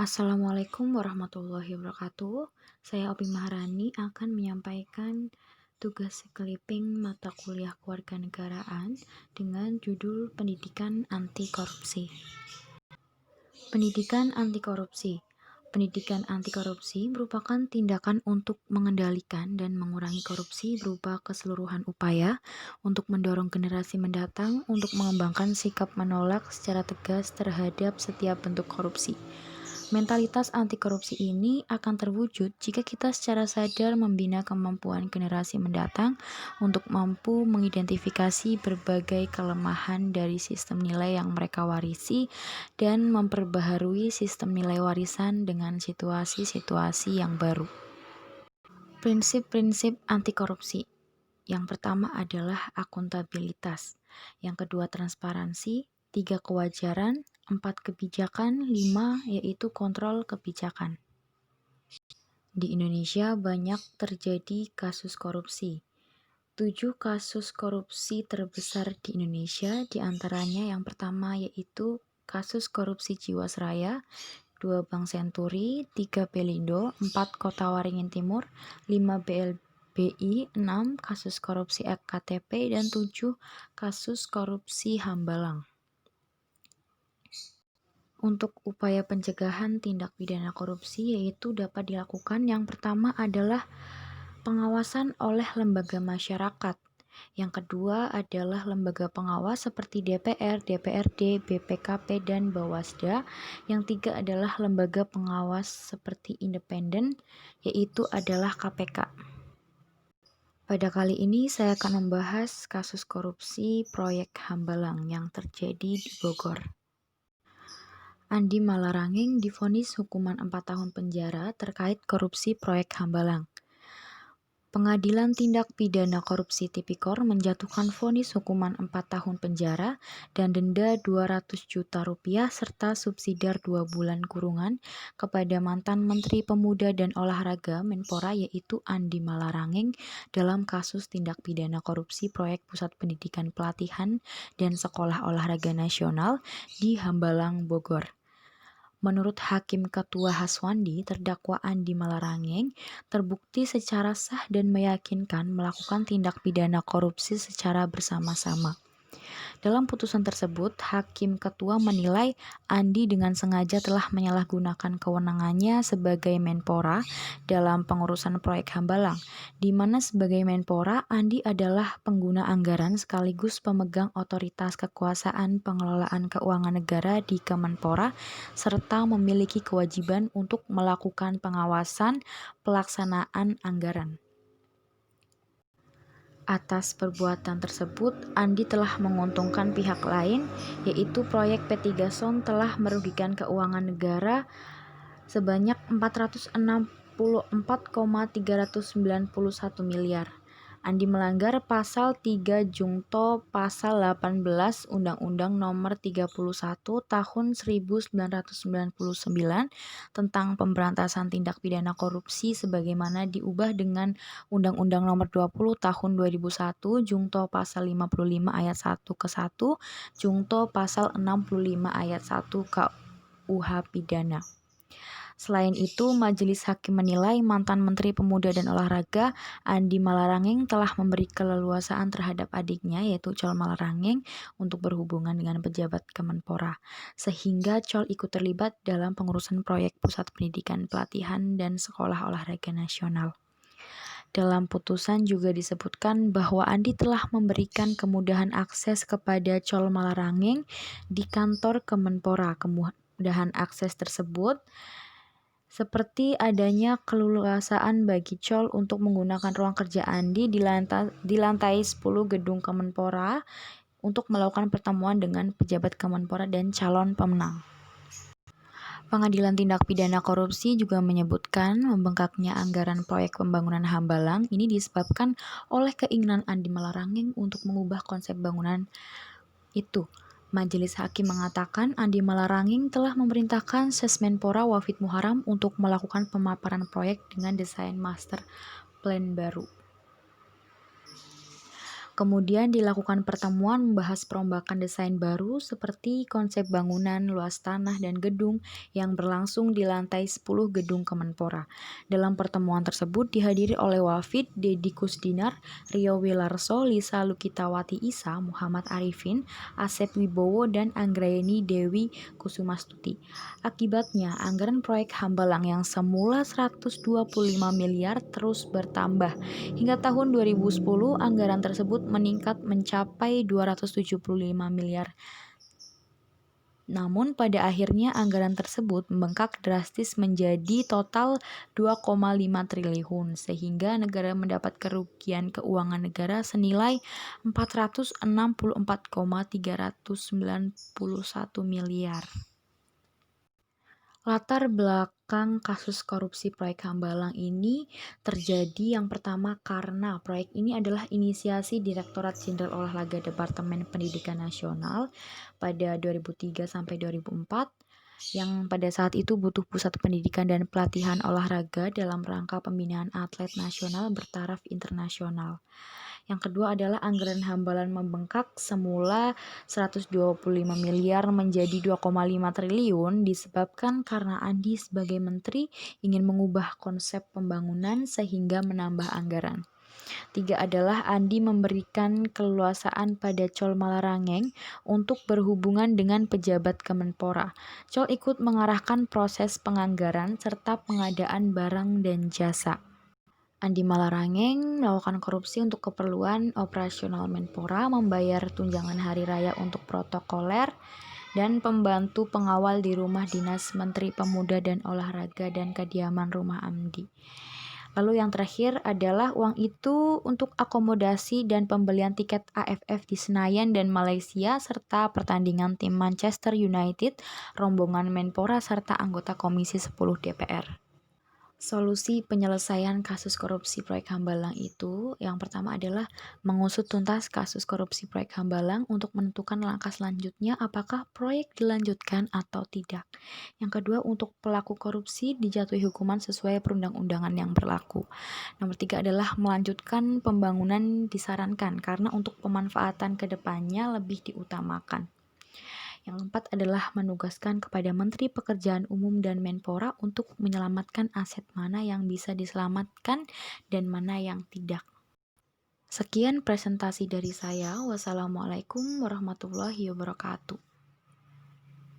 Assalamualaikum warahmatullahi wabarakatuh. Saya Opi Maharani akan menyampaikan tugas clipping mata kuliah kewarganegaraan dengan judul Pendidikan Anti Korupsi. Pendidikan anti korupsi. Pendidikan anti korupsi merupakan tindakan untuk mengendalikan dan mengurangi korupsi berupa keseluruhan upaya untuk mendorong generasi mendatang untuk mengembangkan sikap menolak secara tegas terhadap setiap bentuk korupsi. Mentalitas anti korupsi ini akan terwujud jika kita secara sadar membina kemampuan generasi mendatang untuk mampu mengidentifikasi berbagai kelemahan dari sistem nilai yang mereka warisi dan memperbaharui sistem nilai warisan dengan situasi-situasi yang baru. Prinsip-prinsip anti korupsi. Yang pertama adalah akuntabilitas, yang kedua transparansi, 3 kewajaran, 4 kebijakan, 5 yaitu kontrol kebijakan. Di Indonesia banyak terjadi kasus korupsi. 7 kasus korupsi terbesar di Indonesia, diantaranya yang pertama yaitu kasus korupsi Jiwasraya, 2 Bank Senturi, 3 Pelindo, 4 Kota Waringin Timur, 5 BLBI, 6 kasus korupsi KTP, dan 7 kasus korupsi Hambalang. Untuk upaya pencegahan tindak pidana korupsi yaitu dapat dilakukan yang pertama adalah pengawasan oleh lembaga masyarakat. Yang kedua adalah lembaga pengawas seperti DPR, DPRD, BPKP, dan Bawasda. Yang tiga adalah lembaga pengawas seperti independen, yaitu adalah KPK. Pada kali ini saya akan membahas kasus korupsi proyek Hambalang yang terjadi di Bogor. Andi Malarangeng divonis hukuman 4 tahun penjara terkait korupsi proyek Hambalang. Pengadilan Tindak Pidana Korupsi Tipikor menjatuhkan vonis hukuman 4 tahun penjara dan denda 200 juta rupiah serta subsidiar 2 bulan kurungan kepada mantan Menteri Pemuda dan Olahraga Menpora yaitu Andi Malarangeng dalam kasus tindak pidana korupsi proyek Pusat Pendidikan Pelatihan dan Sekolah Olahraga Nasional di Hambalang, Bogor. Menurut Hakim Ketua Haswandi, terdakwa Andi Malarangeng terbukti secara sah dan meyakinkan melakukan tindak pidana korupsi secara bersama-sama. Dalam putusan tersebut, Hakim Ketua menilai Andi dengan sengaja telah menyalahgunakan kewenangannya sebagai Menpora dalam pengurusan proyek Hambalang, di mana sebagai Menpora, Andi adalah pengguna anggaran sekaligus pemegang otoritas kekuasaan pengelolaan keuangan negara di Kemenpora, serta memiliki kewajiban untuk melakukan pengawasan pelaksanaan anggaran. Atas perbuatan tersebut, Andi telah menguntungkan pihak lain, yaitu proyek P3 Son telah merugikan keuangan negara sebanyak 464,391 miliar. Andi melanggar pasal 3 Jungto pasal 18 Undang-Undang Nomor 31 Tahun 1999 tentang pemberantasan tindak pidana korupsi sebagaimana diubah dengan Undang-Undang Nomor 20 Tahun 2001 Jungto pasal 55 ayat 1 ke 1 Jungto pasal 65 ayat 1 KUH Pidana. Selain itu, Majelis Hakim menilai mantan Menteri Pemuda dan Olahraga Andi Malarangeng telah memberi keleluasaan terhadap adiknya yaitu Col Malarangeng untuk berhubungan dengan pejabat Kemenpora, sehingga Col ikut terlibat dalam pengurusan proyek Pusat Pendidikan Pelatihan dan Sekolah Olahraga Nasional. Dalam putusan juga disebutkan bahwa Andi telah memberikan kemudahan akses kepada Col Malarangeng di kantor Kemenpora. Kemudahan akses tersebut seperti adanya keleluasaan bagi Col untuk menggunakan ruang kerja Andi di lantai 10 gedung Kemenpora untuk melakukan pertemuan dengan pejabat Kemenpora dan calon pemenang. Pengadilan Tindak Pidana Korupsi juga menyebutkan membengkaknya anggaran proyek pembangunan Hambalang ini disebabkan oleh keinginan Andi Malarangeng untuk mengubah konsep bangunan itu. Majelis Hakim mengatakan Andi Malarangeng telah memerintahkan Sesmenpora Wafid Muharam untuk melakukan pemaparan proyek dengan desain master plan baru. Kemudian dilakukan pertemuan membahas perombakan desain baru seperti konsep bangunan, luas tanah, dan gedung yang berlangsung di lantai 10 gedung Kemenpora. Dalam pertemuan tersebut dihadiri oleh Wafid, Deddy Kusdinar, Rio Wilarso, Lisa Lukitawati Isa, Muhammad Arifin, Asep Wibowo, dan Anggraeni Dewi Kusumastuti. Akibatnya, anggaran proyek Hambalang yang semula 125 miliar terus bertambah. Hingga tahun 2010, anggaran tersebut meningkat mencapai 275 miliar. Namun pada akhirnya anggaran tersebut membengkak drastis menjadi total 2,5 triliun sehingga negara mendapat kerugian keuangan negara senilai 464,391 miliar. Latar belakang kasus korupsi proyek Hambalang ini terjadi yang pertama karena proyek ini adalah inisiasi Direktorat Jenderal Olahraga Departemen Pendidikan Nasional pada 2003 sampai 2004 yang pada saat itu butuh pusat pendidikan dan pelatihan olahraga dalam rangka pembinaan atlet nasional bertaraf internasional. Yang kedua adalah anggaran Hambalang membengkak semula 125 miliar menjadi 2,5 triliun disebabkan karena Andi sebagai menteri ingin mengubah konsep pembangunan sehingga menambah anggaran. Tiga adalah Andi memberikan keleluasaan pada Col Malarangeng untuk berhubungan dengan pejabat Kemenpora. Col ikut mengarahkan proses penganggaran serta pengadaan barang dan jasa. Andi Malarangeng melakukan korupsi untuk keperluan operasional Menpora, membayar tunjangan hari raya untuk protokoler, dan pembantu pengawal di rumah dinas Menteri Pemuda dan Olahraga dan kediaman rumah Andi. Lalu yang terakhir adalah uang itu untuk akomodasi dan pembelian tiket AFF di Senayan dan Malaysia serta pertandingan tim Manchester United, rombongan Menpora serta anggota Komisi 10 DPR. Solusi penyelesaian kasus korupsi proyek Hambalang itu yang pertama adalah mengusut tuntas kasus korupsi proyek Hambalang untuk menentukan langkah selanjutnya apakah proyek dilanjutkan atau tidak. Yang kedua, untuk pelaku korupsi dijatuhi hukuman sesuai perundang-undangan yang berlaku. Nomor 3 adalah melanjutkan pembangunan disarankan karena untuk pemanfaatan kedepannya lebih diutamakan. Yang keempat adalah menugaskan kepada Menteri Pekerjaan Umum dan Menpora untuk menyelamatkan aset mana yang bisa diselamatkan dan mana yang tidak. Sekian presentasi dari saya. Wassalamualaikum warahmatullahi wabarakatuh.